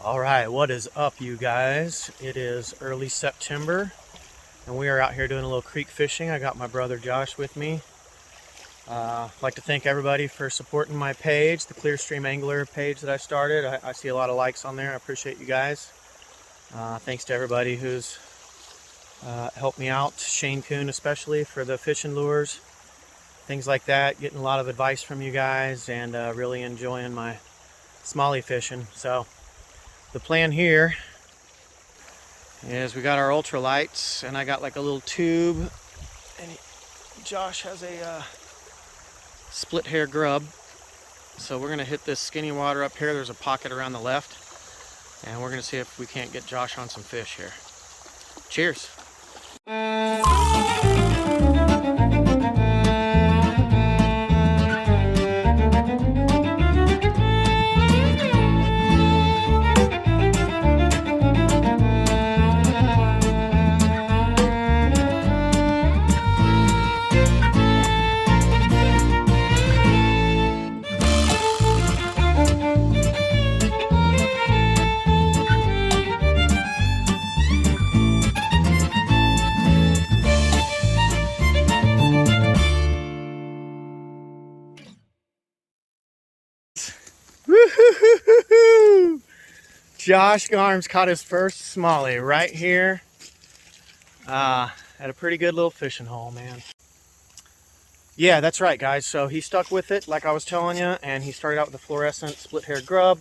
All right, what is up, you guys? It is early September, and we are out here doing a little creek fishing. I got my brother Josh with me. I'd like to thank everybody for supporting my page, the Clearstream Angler page that I started. I see a lot of likes on there. I appreciate you guys. Thanks to everybody who's helped me out, Shane Coon especially, for the fishing lures, things like that. Getting a lot of advice from you guys, and really enjoying my smallie fishing. So the plan here is we got our ultralights, and I got like a little tube, and Josh has a split hair grub. So we're gonna hit this skinny water up here. There's a pocket around the left, and we're gonna see if we can't get Josh on some fish here. Cheers. Woo-hoo-hoo-hoo-hoo! Josh Garms caught his first smallie right here at a pretty good little fishing hole, man. Yeah, that's right, guys. So he stuck with it, like I was telling you, and he started out with a fluorescent split-haired grub.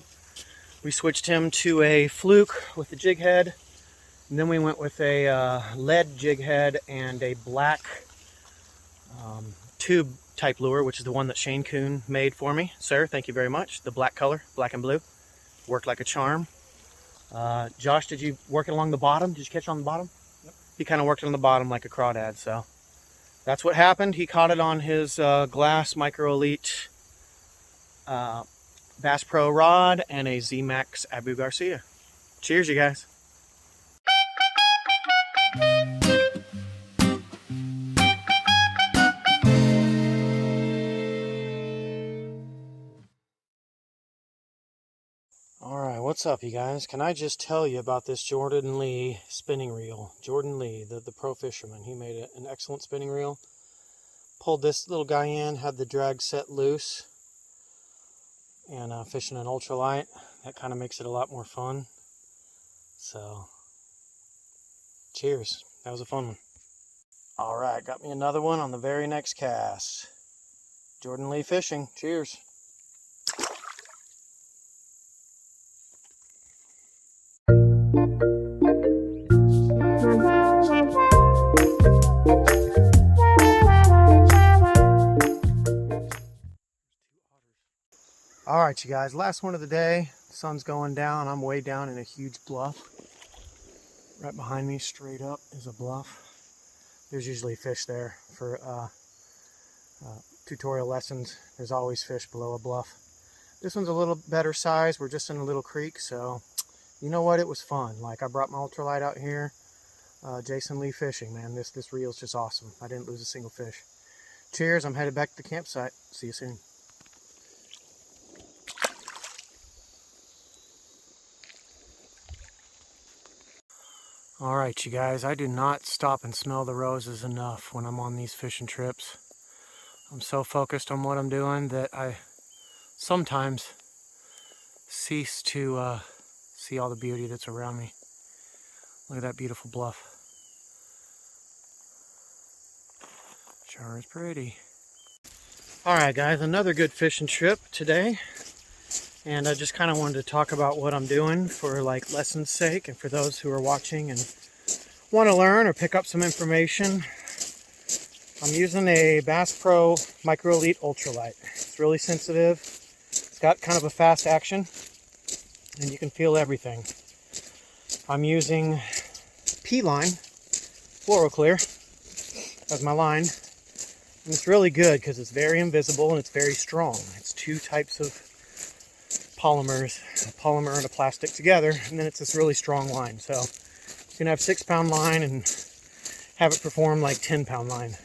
We switched him to a fluke with the jig head, and then we went with a lead jig head and a black tube type lure, which is the one that Shane Coon made for me. Sir, thank you very much. The black color, black and blue, worked like a charm. Josh, did you work it along the bottom? Did you catch it on the bottom? Yep. He kind of worked it on the bottom like a crawdad, so that's what happened. He caught it on his Glass Micro Elite Bass Pro rod and a Z-Max Abu Garcia. Cheers, you guys. Alright, what's up, you guys? Can I just tell you about this Jordan Lee spinning reel? Jordan Lee, the pro fisherman, he made an excellent spinning reel. Pulled this little guy in, had the drag set loose, and fishing an ultralight. That kind of makes it a lot more fun. So, cheers. That was a fun one. Alright, got me another one on the very next cast. Jordan Lee Fishing. Cheers. Alright, you guys, last one of the day. The sun's going down. I'm way down in a huge bluff. Right behind me, straight up, is a bluff. There's usually fish there for tutorial lessons. There's always fish below a bluff. This one's a little better size. We're just in a little creek, so you know what? It was fun. Like, I brought my ultralight out here. Jason Lee Fishing, man. This reel's just awesome. I didn't lose a single fish. Cheers. I'm headed back to the campsite. See you soon. Alright, you guys, I do not stop and smell the roses enough when I'm on these fishing trips. I'm so focused on what I'm doing that I sometimes cease to see all the beauty that's around me. Look at that beautiful bluff. Sure is pretty. Alright, guys, another good fishing trip today. And I just kind of wanted to talk about what I'm doing for like lessons' sake, and for those who are watching and want to learn or pick up some information. I'm using a Bass Pro Micro Elite Ultralight. It's really sensitive. It's got kind of a fast action, and you can feel everything. I'm using P-Line Fluoroclear as my line, and it's really good because it's very invisible and it's very strong. It's two types of polymers, a polymer and a plastic together, and then it's this really strong line. So you can have 6-pound line and have it perform like 10-pound line.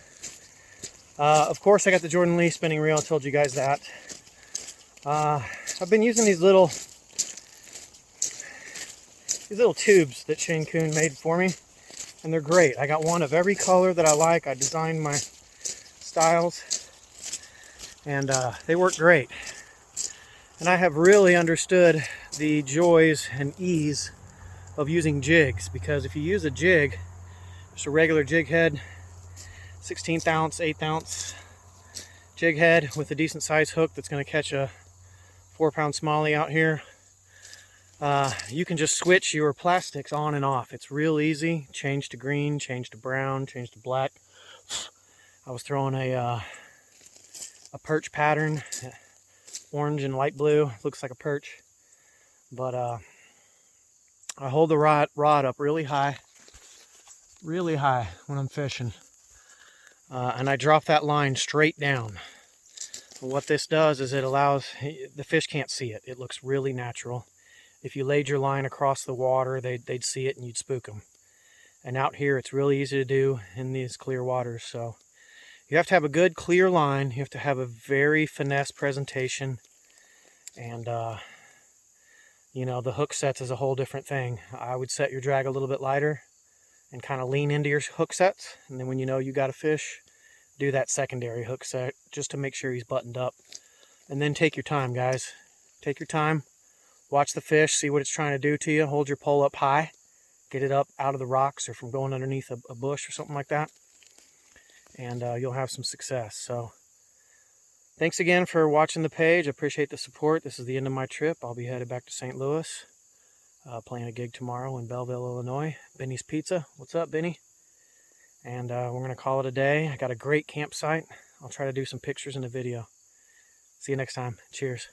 Of course, I got the Jordan Lee spinning reel. I told you guys that. I've been using these little these little tubes that Shane Coon made for me, and they're great. I got one of every color that I like. I designed my styles, and they work great. And I have really understood the joys and ease of using jigs, because if you use a jig, just a regular jig head, 16th ounce, 8th ounce jig head with a decent size hook that's going to catch a 4-pound smallie out here, you can just switch your plastics on and off. It's real easy. Change to green, change to brown, change to black. I was throwing a perch pattern, orange and light blue. Looks like a perch, but I hold the rod up really high when I'm fishing, and I drop that line straight down. And what this does is it allows, the fish can't see it. It looks really natural. If you laid your line across the water, they'd see it and you'd spook them. And out here, it's really easy to do in these clear waters. So you have to have a good clear line. You have to have a very finesse presentation. And, you know, the hook sets is a whole different thing. I would set your drag a little bit lighter and kind of lean into your hook sets. And then when you know you got a fish, do that secondary hook set just to make sure he's buttoned up. And then take your time, guys. Take your time. Watch the fish, see what it's trying to do to you. Hold your pole up high. Get it up out of the rocks or from going underneath a bush or something like that. And you'll have some success. So thanks again for watching the page. I appreciate the support. This is the end of my trip. I'll be headed back to St. Louis. Playing a gig tomorrow in Belleville, Illinois. Benny's Pizza. What's up, Benny? And we're going to call it a day. I got a great campsite. I'll try to do some pictures in the video. See you next time. Cheers.